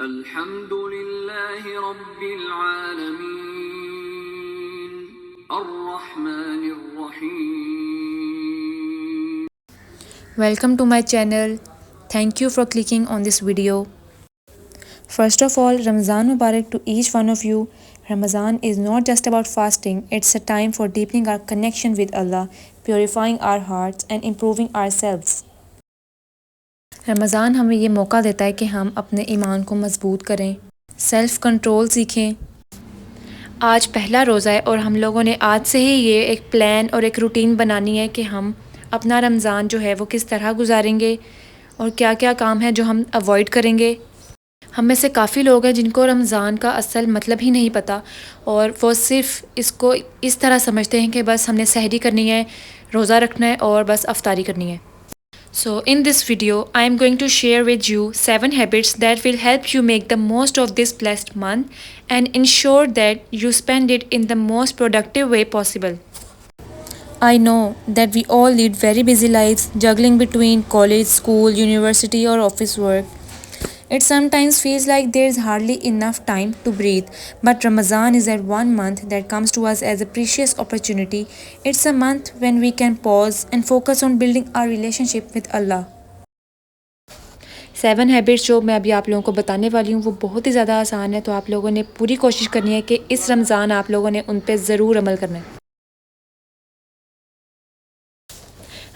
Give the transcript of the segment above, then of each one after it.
الحمد للہ رب العالمین الرحمن الرحیم. Welcome to my channel. Thank you for clicking on this video. First of all, Ramazan Mubarak to each one of you. Ramadan is not just about fasting, it's a time for deepening our connection with Allah, purifying our hearts and improving ourselves. رمضان ہمیں یہ موقع دیتا ہے کہ ہم اپنے ایمان کو مضبوط کریں، سیلف کنٹرول سیکھیں. آج پہلا روزہ ہے اور ہم لوگوں نے آج سے ہی یہ ایک پلان اور ایک روٹین بنانی ہے کہ ہم اپنا رمضان جو ہے وہ کس طرح گزاریں گے اور کیا کیا کام ہے جو ہم اوائڈ کریں گے. ہم میں سے کافی لوگ ہیں جن کو رمضان کا اصل مطلب ہی نہیں پتہ اور وہ صرف اس کو اس طرح سمجھتے ہیں کہ بس ہم نے سحری کرنی ہے، روزہ رکھنا ہے اور بس افطاری کرنی ہے. So in this video, I am going to share with you 7 habits that will help you make the most of this blessed month and ensure that you spend it in the most productive way possible. I know that we all lead very busy lives, juggling between college, school, university or office work. It sometimes feels like there is hardly enough time to breathe, but Ramadan is that one month that comes to us as a precious opportunity. It's a month when we can pause and focus on building our relationship with Allah. 7 habits جو میں ابھی آپ لوگوں کو بتانے والی ہوں وہ بہت ہی زیادہ آسان ہے، تو آپ لوگوں نے پوری کوشش کرنی ہے کہ اس رمضان آپ لوگوں نے ان پہ ضرور عمل کرنا ہے.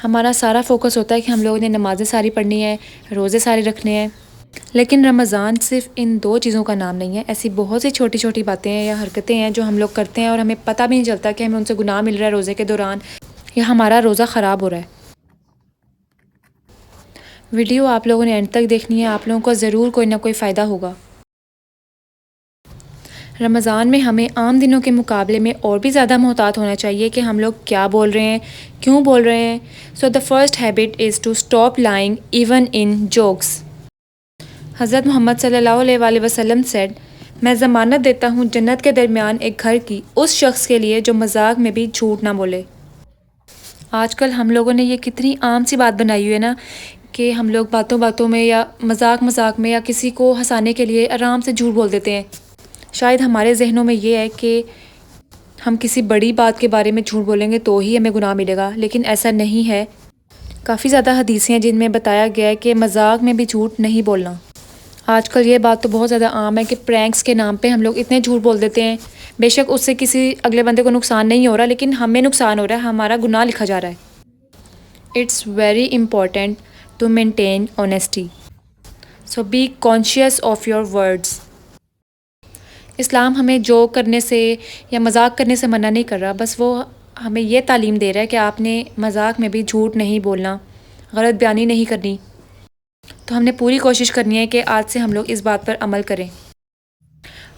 ہمارا سارا فوکس ہوتا ہے کہ ہم لوگوں نے نمازیں ساری پڑھنی ہے، روزے سارے رکھنے ہیں، لیکن رمضان صرف ان 2 چیزوں کا نام نہیں ہے. ایسی بہت سی چھوٹی چھوٹی باتیں ہیں یا حرکتیں ہیں جو ہم لوگ کرتے ہیں اور ہمیں پتہ بھی نہیں چلتا کہ ہمیں ان سے گناہ مل رہا ہے روزے کے دوران یا ہمارا روزہ خراب ہو رہا ہے. ویڈیو آپ لوگوں نے اینڈ تک دیکھنی ہے، آپ لوگوں کو ضرور کوئی نہ کوئی فائدہ ہوگا. رمضان میں ہمیں عام دنوں کے مقابلے میں اور بھی زیادہ محتاط ہونا چاہیے کہ ہم لوگ کیا بول رہے ہیں، کیوں بول رہے ہیں. So the first habit is to stop lying even in jokes. حضرت محمد صلی اللہ علیہ وآلہ وسلم سیڈ، میں ضمانت دیتا ہوں جنت کے درمیان ایک گھر کی اس شخص کے لیے جو مذاق میں بھی جھوٹ نہ بولے. آج کل ہم لوگوں نے یہ کتنی عام سی بات بنائی ہوئی ہے نا کہ ہم لوگ باتوں باتوں میں یا مذاق میں یا کسی کو ہنسانے کے لیے آرام سے جھوٹ بول دیتے ہیں. شاید ہمارے ذہنوں میں یہ ہے کہ ہم کسی بڑی بات کے بارے میں جھوٹ بولیں گے تو ہی ہمیں گناہ ملے گا، لیکن ایسا نہیں ہے. کافی زیادہ حدیثیں ہیں جن میں بتایا گیا ہے کہ مذاق میں بھی جھوٹ نہیں بولنا. آج کل یہ بات تو بہت زیادہ عام ہے کہ پرینکس کے نام پہ ہم لوگ اتنے جھوٹ بول دیتے ہیں، بے شک اس سے کسی اگلے بندے کو نقصان نہیں ہو رہا لیکن ہمیں نقصان ہو رہا ہے، ہمارا گناہ لکھا جا رہا ہے. It's very important to maintain honesty, so be conscious of your words. Islam ہمیں جوک کرنے سے یا مذاق کرنے سے منع نہیں کر رہا، بس وہ ہمیں یہ تعلیم دے رہا ہے کہ آپ نے مذاق میں بھی جھوٹ نہیں بولنا، غلط بیانی نہیں کرنی. تو ہم نے پوری کوشش کرنی ہے کہ آج سے ہم لوگ اس بات پر عمل کریں.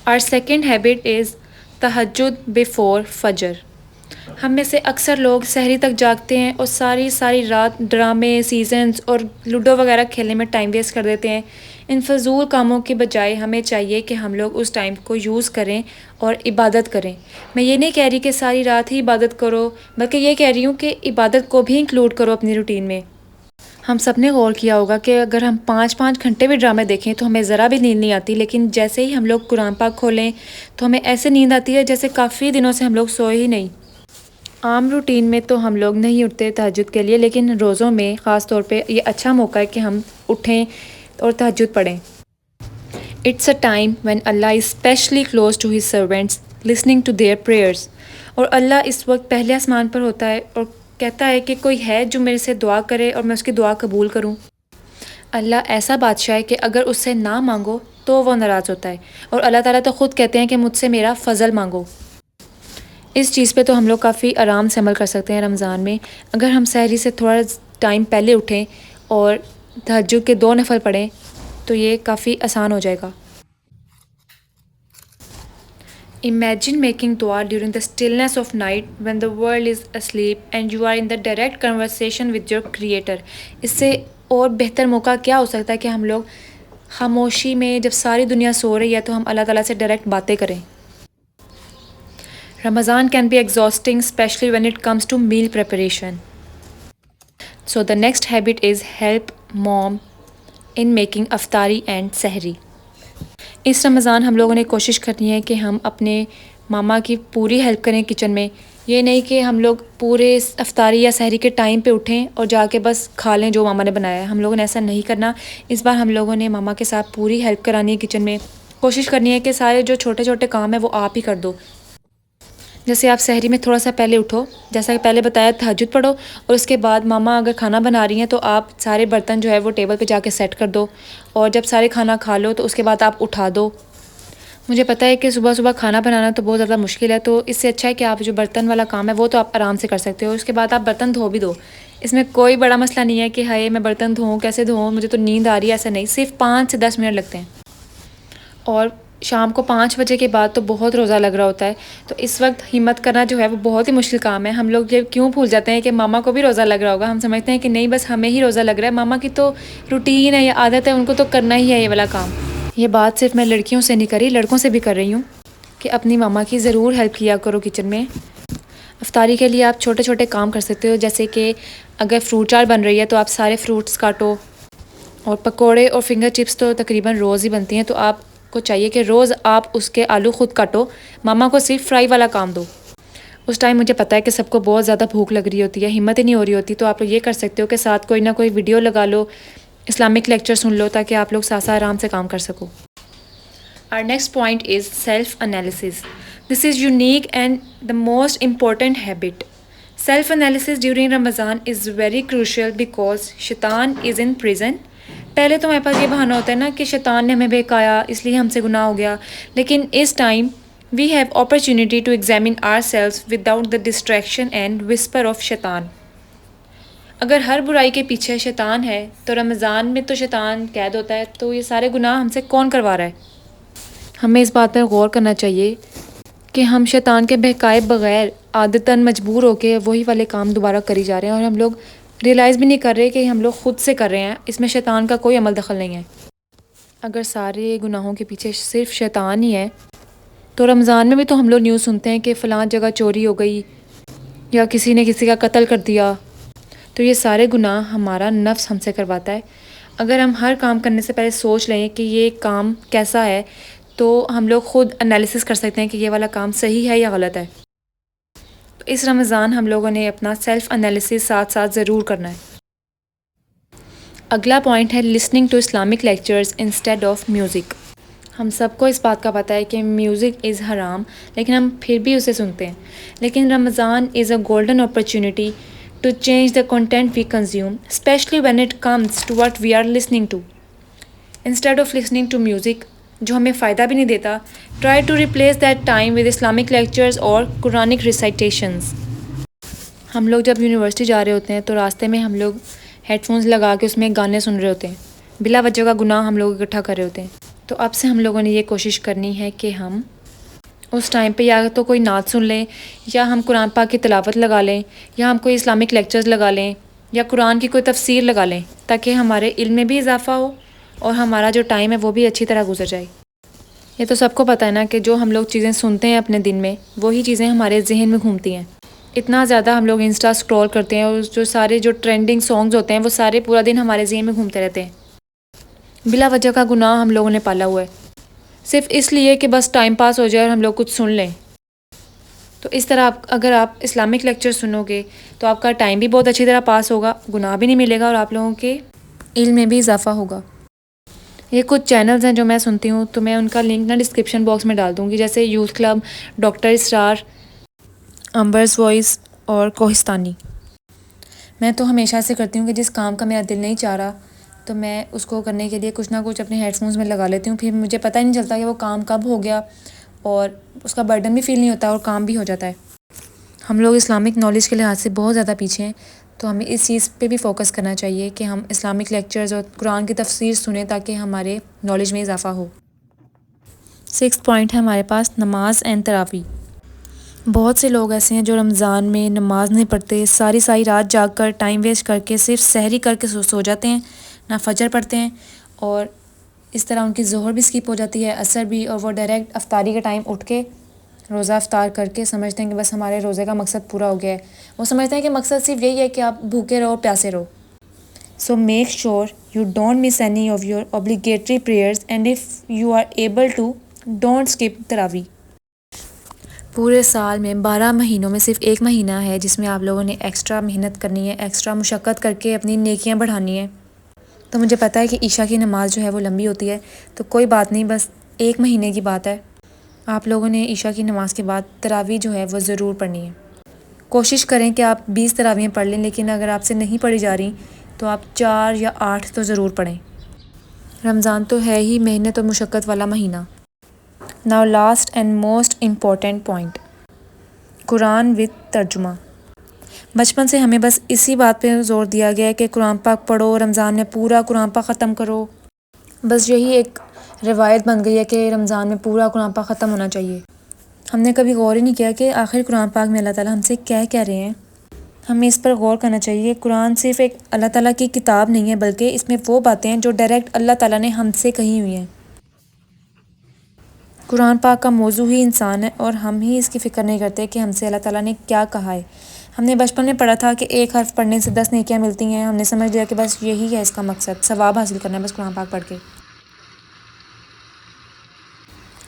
اور سیکنڈ ہیبٹ از تہجد بیفور فجر. ہم میں سے اکثر لوگ سحری تک جاگتے ہیں اور ساری رات ڈرامے، سیزنز اور لوڈو وغیرہ کھیلنے میں ٹائم ویسٹ کر دیتے ہیں. ان فضول کاموں کے بجائے ہمیں چاہیے کہ ہم لوگ اس ٹائم کو یوز کریں اور عبادت کریں. میں یہ نہیں کہہ رہی کہ ساری رات ہی عبادت کرو، بلکہ یہ کہہ رہی ہوں کہ عبادت کو بھی انکلوڈ کرو اپنی روٹین میں. ہم سب نے غور کیا ہوگا کہ اگر ہم 5 گھنٹے بھی ڈرامے دیکھیں تو ہمیں ذرا بھی نیند نہیں آتی، لیکن جیسے ہی ہم لوگ قرآن پاک کھولیں تو ہمیں ایسے نیند آتی ہے جیسے کافی دنوں سے ہم لوگ سوئے ہی نہیں. عام روٹین میں تو ہم لوگ نہیں اٹھتے تہجد کے لیے، لیکن روزوں میں خاص طور پہ یہ اچھا موقع ہے کہ ہم اٹھیں اور تہجد پڑھیں. It's a time when Allah is especially close to his servants listening to their prayers. اور اللہ اس وقت پہلے آسمان پر ہوتا ہے اور کہتا ہے کہ کوئی ہے جو میرے سے دعا کرے اور میں اس کی دعا قبول کروں. اللہ ایسا بادشاہ ہے کہ اگر اس سے نہ مانگو تو وہ ناراض ہوتا ہے، اور اللہ تعالیٰ تو خود کہتے ہیں کہ مجھ سے میرا فضل مانگو. اس چیز پہ تو ہم لوگ کافی آرام سے عمل کر سکتے ہیں رمضان میں. اگر ہم سحری سے تھوڑا ٹائم پہلے اٹھیں اور تہجد کے 2 نفل پڑھیں تو یہ کافی آسان ہو جائے گا. Imagine making dua during the stillness of night when the world is asleep and you are in the direct conversation with your creator. اس سے اور بہتر موقع کیا ہو سکتا ہے کہ ہم لوگ خاموشی میں جب ساری دنیا سو رہی ہے تو ہم اللہ تعالیٰ سے ڈائریکٹ باتیں کریں. Ramadan can be exhausting, especially when it comes to meal preparation. So the next habit is help mom in making aftari and sahri. اس رمضان ہم لوگوں نے کوشش کرنی ہے کہ ہم اپنے ماما کی پوری ہیلپ کریں کچن میں. یہ نہیں کہ ہم لوگ پورے افطاری یا سحری کے ٹائم پہ اٹھیں اور جا کے بس کھا لیں جو ماما نے بنایا ہے. ہم لوگوں نے ایسا نہیں کرنا. اس بار ہم لوگوں نے ماما کے ساتھ پوری ہیلپ کرانی ہے کچن میں. کوشش کرنی ہے کہ سارے جو چھوٹے چھوٹے کام ہیں وہ آپ ہی کر دو. جیسے آپ سحری میں تھوڑا سا پہلے اٹھو، جیسا کہ پہلے بتایا تہجد پڑھو، اور اس کے بعد ماما اگر کھانا بنا رہی ہیں تو آپ سارے برتن جو ہے وہ ٹیبل پہ جا کے سیٹ کر دو، اور جب سارے کھانا کھا لو تو اس کے بعد آپ اٹھا دو. مجھے پتہ ہے کہ صبح صبح کھانا بنانا تو بہت زیادہ مشکل ہے، تو اس سے اچھا ہے کہ آپ جو برتن والا کام ہے وہ تو آپ آرام سے کر سکتے ہو. اس کے بعد آپ برتن دھو بھی دو. اس میں کوئی بڑا مسئلہ نہیں ہے کہ ہائے میں برتن دھوؤں کیسے دھوؤں، مجھے تو نیند آ رہی ہے. ایسا نہیں، صرف 5 سے 10 منٹ لگتے ہیں. اور شام کو 5 بجے کے بعد تو بہت روزہ لگ رہا ہوتا ہے، تو اس وقت ہمت کرنا جو ہے وہ بہت ہی مشکل کام ہے. ہم لوگ یہ کیوں بھول جاتے ہیں کہ ماما کو بھی روزہ لگ رہا ہوگا. ہم سمجھتے ہیں کہ نہیں بس ہمیں ہی روزہ لگ رہا ہے، ماما کی تو روٹین ہے یا عادت ہے، ان کو تو کرنا ہی ہے یہ والا کام. یہ بات صرف میں لڑکیوں سے نہیں کری، لڑکوں سے بھی کر رہی ہوں کہ اپنی ماما کی ضرور ہیلپ کیا کرو کچن میں. افطاری کے لیے آپ چھوٹے چھوٹے کام کر سکتے ہو، جیسے کہ اگر فروٹ چاٹ بن رہی ہے تو آپ سارے فروٹس کاٹو. اور پکوڑے اور فنگر چپس تو تقریباً روز ہی بنتی ہیں، تو آپ کو چاہیے کہ روز آپ اس کے آلو خود کاٹو. ماما کو صرف فرائی والا کام دو. اس ٹائم مجھے پتہ ہے کہ سب کو بہت زیادہ بھوک لگ رہی ہوتی ہے، ہمت ہی نہیں ہو رہی ہوتی، تو آپ لوگ یہ کر سکتے ہو کہ ساتھ کوئی نہ کوئی ویڈیو لگا لو، اسلامک لیکچر سن لو، تاکہ آپ لوگ ساتھ آرام سے کام کر سکو. Our next point is self-analysis. This is unique and the most important habit. Self-analysis during Ramadan is very crucial because shaitan is in prison. پہلے تو ہمارے پاس یہ بہانہ ہوتا ہے نا کہ شیطان نے ہمیں بہکایا اس لیے ہم سے گناہ ہو گیا، لیکن اس time we have opportunity to examine ourselves without the distraction and whisper of شیطان. اگر ہر برائی کے پیچھے شیطان ہے تو رمضان میں تو شیطان قید ہوتا ہے، تو یہ سارے گناہ ہم سے کون کروا رہا ہے؟ ہمیں اس بات پر غور کرنا چاہیے کہ ہم شیطان کے بہکائے بغیر عادتاً مجبور ہو کے وہی والے کام دوبارہ کری جا رہے ہیں، اور ہم لوگ ریئلائز بھی نہیں کر رہے کہ ہم لوگ خود سے کر رہے ہیں. اس میں شیطان کا کوئی عمل دخل نہیں ہے. اگر سارے گناہوں کے پیچھے صرف شیطان ہی ہے تو رمضان میں بھی تو ہم لوگ نیوز سنتے ہیں کہ فلاں جگہ چوری ہو گئی یا کسی نے کسی کا قتل کر دیا. تو یہ سارے گناہ ہمارا نفس ہم سے کرواتا ہے. اگر ہم ہر کام کرنے سے پہلے سوچ لیں کہ یہ کام کیسا ہے، تو ہم لوگ خود انالیسس کر سکتے ہیں کہ یہ والا کام صحیح ہے یا غلط ہے. تو اس رمضان ہم لوگوں نے اپنا سیلف انالیسس ساتھ ساتھ ضرور کرنا ہے. اگلا پوائنٹ ہے listening to Islamic lectures instead of music. ہم سب کو اس بات کا پتہ ہے کہ میوزک از حرام، لیکن ہم پھر بھی اسے سنتے ہیں. لیکن Ramadan is a golden opportunity to change the content we consume, especially when it comes to what we are listening to. Instead of listening to music جو ہمیں فائدہ بھی نہیں دیتا، try to replace that time with Islamic lectures اور Quranic recitations. ہم لوگ جب یونیورسٹی جا رہے ہوتے ہیں تو راستے میں ہم لوگ ہیڈ فونز لگا کے اس میں گانے سن رہے ہوتے ہیں، بلا وجہ کا گناہ ہم لوگ اکٹھا کر رہے ہوتے ہیں. تو اب سے ہم لوگوں نے یہ کوشش کرنی ہے کہ ہم اس ٹائم پہ یا تو کوئی نعت سن لیں، یا ہم قرآن پاک کی تلاوت لگا لیں، یا ہم کوئی اسلامک لیکچرز لگا لیں، یا قرآن کی کوئی تفسیر لگا لیں، تاکہ ہمارے علم میں بھی اضافہ ہو اور ہمارا جو ٹائم ہے وہ بھی اچھی طرح گزر جائے. یہ تو سب کو پتہ ہے نا کہ جو ہم لوگ چیزیں سنتے ہیں اپنے دن میں وہی چیزیں ہمارے ذہن میں گھومتی ہیں. اتنا زیادہ ہم لوگ انسٹا اسکرول کرتے ہیں، اور جو سارے جو ٹرینڈنگ سانگز ہوتے ہیں وہ سارے پورا دن ہمارے ذہن میں گھومتے رہتے ہیں. بلا وجہ کا گناہ ہم لوگوں نے پالا ہوا ہے، صرف اس لیے کہ بس ٹائم پاس ہو جائے اور ہم لوگ کچھ سن لیں. تو اس طرح اگر آپ اسلامک لیکچر سنو گے تو آپ کا ٹائم بھی بہت اچھی طرح پاس ہوگا، گناہ بھی نہیں ملے گا، اور آپ لوگوں کے علم میں بھی اضافہ ہوگا. یہ کچھ چینلز ہیں جو میں سنتی ہوں، تو میں ان کا لنک نا ڈسکرپشن باکس میں ڈال دوں گی، جیسے یوتھ کلب، ڈاکٹر اسرار، امبرز وائس اور کوہستانی. میں تو ہمیشہ سے کرتی ہوں کہ جس کام کا میرا دل نہیں چاہ رہا تو میں اس کو کرنے کے لیے کچھ نہ کچھ اپنے ہیڈ فونز میں لگا لیتی ہوں. پھر مجھے پتہ ہی نہیں چلتا کہ وہ کام کب ہو گیا، اور اس کا برڈن بھی فیل نہیں ہوتا اور کام بھی ہو جاتا ہے. ہم لوگ اسلامک نالج کے لحاظ سے بہت زیادہ پیچھے ہیں، تو ہمیں اس چیز پہ بھی فوکس کرنا چاہیے کہ ہم اسلامک لیکچرز اور قرآن کی تفسیر سنیں تاکہ ہمارے نالج میں اضافہ ہو. 6 پوائنٹ ہے ہمارے پاس نماز اینڈ تراویح. بہت سے لوگ ایسے ہیں جو رمضان میں نماز نہیں پڑھتے، ساری رات جاگ کر ٹائم ویسٹ کر کے صرف سحری کر کے سو جاتے ہیں، نہ فجر پڑھتے ہیں، اور اس طرح ان کی ظہر بھی اسکپ ہو جاتی ہے، عصر بھی، اور وہ ڈائریکٹ افطاری کے ٹائم اٹھ کے روزہ افطار کر کے سمجھتے ہیں کہ بس ہمارے روزے کا مقصد پورا ہو گیا ہے. وہ سمجھتے ہیں کہ مقصد صرف یہی ہے کہ آپ بھوکے رہو، پیاسے رہو. So make sure you don't miss any of your obligatory prayers, and if you are able to, don't skip Tarawih. پورے سال میں 12 مہینوں میں صرف ایک مہینہ ہے جس میں آپ لوگوں نے ایکسٹرا محنت کرنی ہے، ایکسٹرا مشقت کر کے اپنی نیکیاں بڑھانی ہیں. تو مجھے پتہ ہے کہ عشاء کی نماز جو ہے وہ لمبی ہوتی ہے، تو کوئی بات نہیں، بس ایک مہینے کی بات ہے. آپ لوگوں نے عشاء کی نماز کے بعد تراویح جو ہے وہ ضرور پڑھنی ہے. کوشش کریں کہ آپ 20 تراویحیں پڑھ لیں، لیکن اگر آپ سے نہیں پڑھی جا رہی تو آپ 4 یا 8 تو ضرور پڑھیں. رمضان تو ہے ہی محنت اور مشقت والا مہینہ. Now last and most important point, Quran with ترجمہ. بچپن سے ہمیں بس اسی بات پہ زور دیا گیا ہے کہ قرآن پاک پڑھو، رمضان میں پورا قرآن پاک ختم کرو. بس یہی ایک روایت بن گئی ہے کہ رمضان میں پورا قرآن پاک ختم ہونا چاہیے. ہم نے کبھی غور ہی نہیں کیا کہ آخر قرآن پاک میں اللہ تعالیٰ ہم سے کہہ رہے ہیں. ہمیں اس پر غور کرنا چاہیے. قرآن صرف ایک اللہ تعالیٰ کی کتاب نہیں ہے، بلکہ اس میں وہ باتیں ہیں جو ڈائریکٹ اللہ تعالیٰ نے ہم سے کہی ہوئی ہیں. قرآن پاک کا موضوع ہی انسان ہے، اور ہم ہی اس کی فکر نہیں کرتے کہ ہم سے اللہ تعالیٰ نے کیا کہا ہے. ہم نے بچپن میں پڑھا تھا کہ ایک حرف پڑھنے سے 10 نیکیاں ملتی ہیں. ہم نے سمجھ لیا کہ بس یہی ہے اس کا مقصد، ثواب حاصل کرنا ہے بس قرآن پاک پڑھ کے.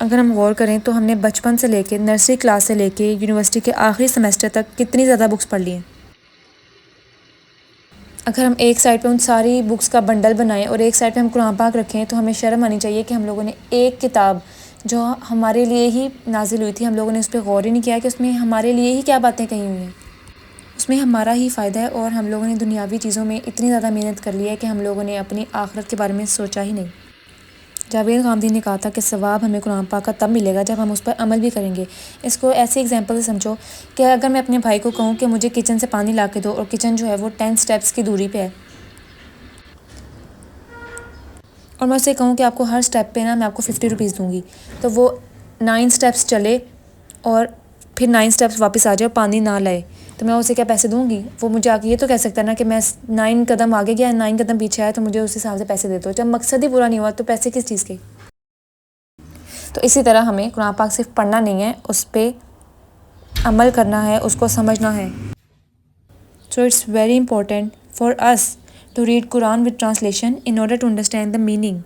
اگر ہم غور کریں تو ہم نے بچپن سے لے کے نرسری کلاس سے لے کے یونیورسٹی کے آخری سیمسٹر تک کتنی زیادہ بکس پڑھ لی ہیں. اگر ہم ایک سائڈ پہ ان ساری بکس کا بنڈل بنائیں اور ایک سائڈ پہ ہم قرآن پاک رکھیں تو ہمیں شرم آنی چاہیے کہ ہم لوگوں نے ایک کتاب جو ہمارے لیے ہی نازل ہوئی تھی، ہم لوگوں نے اس پہ غور ہی نہیں کیا کہ اس میں ہمارے لیے ہی کیا باتیں کہی ہوئی ہیں. اس میں ہمارا ہی فائدہ ہے، اور ہم لوگوں نے دنیاوی چیزوں میں اتنی زیادہ محنت کر لی ہے کہ ہم لوگوں نے اپنی آخرت کے بارے میں سوچا ہی نہیں. جاوید غامدی نے کہا تھا کہ ثواب ہمیں قرآن پاک کا تب ملے گا جب ہم اس پر عمل بھی کریں گے. اس کو ایسی ایگزامپل سے سمجھو کہ اگر میں اپنے بھائی کو کہوں کہ مجھے کچن سے پانی لا کے دو، اور کچن جو ہے وہ 10 سٹیپس کی دوری پہ ہے، اور میں اسے کہوں کہ آپ کو ہر سٹیپ پہ نا میں آپ کو 50 روپیز دوں گی، تو وہ 9 سٹیپس چلے اور پھر 9 سٹیپس واپس آ جائے اور پانی نہ لائے، تو میں اسے کیا پیسے دوں گی؟ وہ مجھے آ کے یہ تو کہہ سکتا ہے نا کہ میں 9 قدم آگے گیا، 9 قدم پیچھے آیا، تو مجھے اس حساب سے پیسے دے دو. جب مقصد ہی پورا نہیں ہوا تو پیسے کس چیز کے؟ تو اسی طرح ہمیں قرآن پاک صرف پڑھنا نہیں ہے، اس پہ عمل کرنا ہے، اس کو سمجھنا ہے. So it's very important for us to read Quran with translation in order to understand the meaning.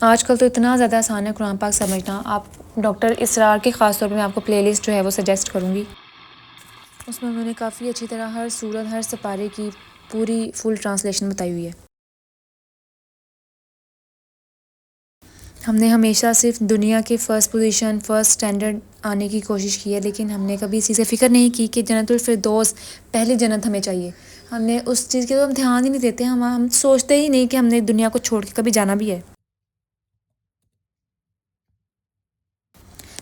آج کل تو اتنا زیادہ آسان ہے قرآن پاک سمجھنا. آپ ڈاکٹر اسرار کی خاص طور پہ میں آپ کو پلے لسٹ جو ہے وہ سجیسٹ کروں گی. اس میں انہوں نے کافی اچھی طرح ہر سورت، ہر سپارے کی پوری فل ٹرانسلیشن بتائی ہوئی ہے. ہم نے ہمیشہ صرف دنیا کے فرسٹ پوزیشن، فرسٹ سٹینڈرڈ آنے کی کوشش کی ہے، لیکن ہم نے کبھی اس چیز سے فکر نہیں کی کہ جنت الفردوس پہلی جنت ہمیں چاہیے. ہم نے اس چیز کے تو ہم دھیان ہی نہیں دیتے. ہم سوچتے ہی نہیں کہ ہم نے دنیا کو چھوڑ کے کبھی جانا بھی ہے.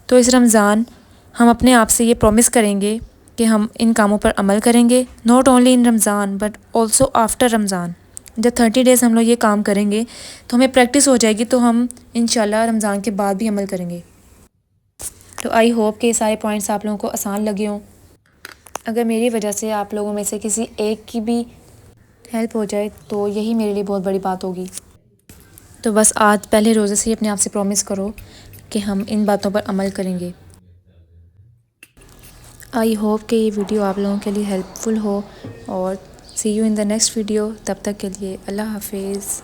تو اس رمضان ہم اپنے آپ سے یہ پرومس کریں گے کہ ہم ان کاموں پر عمل کریں گے، not only in Ramadan but also after Ramadan. جب 30 ڈیز ہم لوگ یہ کام کریں گے تو ہمیں پریکٹس ہو جائے گی، تو ہم انشاءاللہ رمضان کے بعد بھی عمل کریں گے. تو آئی ہوپ کہ یہ سارے پوائنٹس آپ لوگوں کو آسان لگے ہوں. اگر میری وجہ سے آپ لوگوں میں سے کسی ایک کی بھی ہیلپ ہو جائے تو یہی میرے لیے بہت بڑی بات ہوگی. تو بس آج پہلے روزے سے ہی اپنے آپ سے پرومس کرو کہ ہم ان باتوں پر عمل کریں گے. آئی ہوپ کہ یہ ویڈیو آپ لوگوں کے لیے ہیلپ فل ہو، اور see you in the next video. تب تک کے لیے اللہ حافظ.